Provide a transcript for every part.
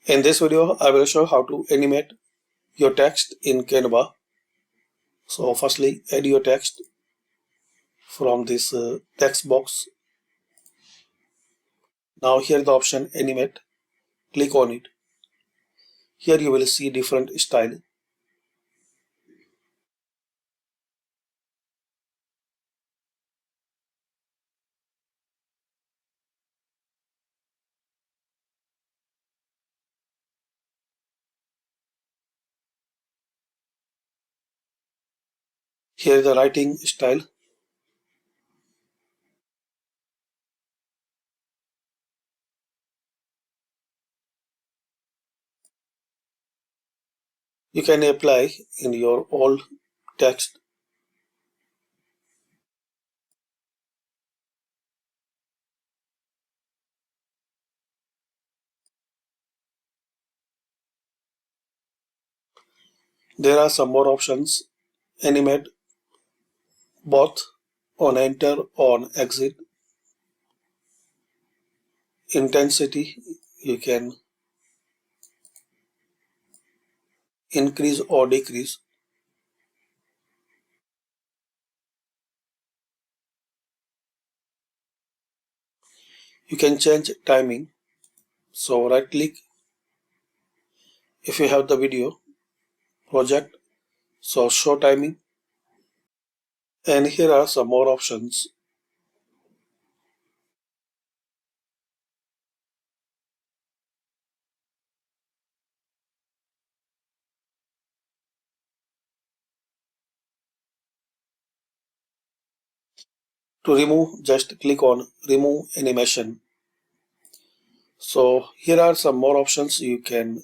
In this video, I will show how to animate your text in Canva. So firstly, add your text from this text box. Now here the option Animate. Click on it. Here you will see different style. Here is the writing style. You can apply in your old text. There are some more options. Animate both on enter or exit. Intensity you can increase or decrease. You can change timing. So right click if you have the video project. So show timing. And here are some more options. To remove, just click on remove animation. So here are some more options. You can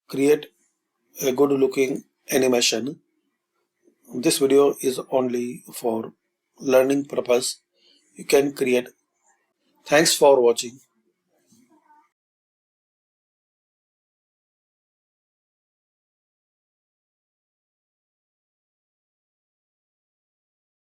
create a good looking animation. This video is only for learning purpose. You can create. Thanks for watching.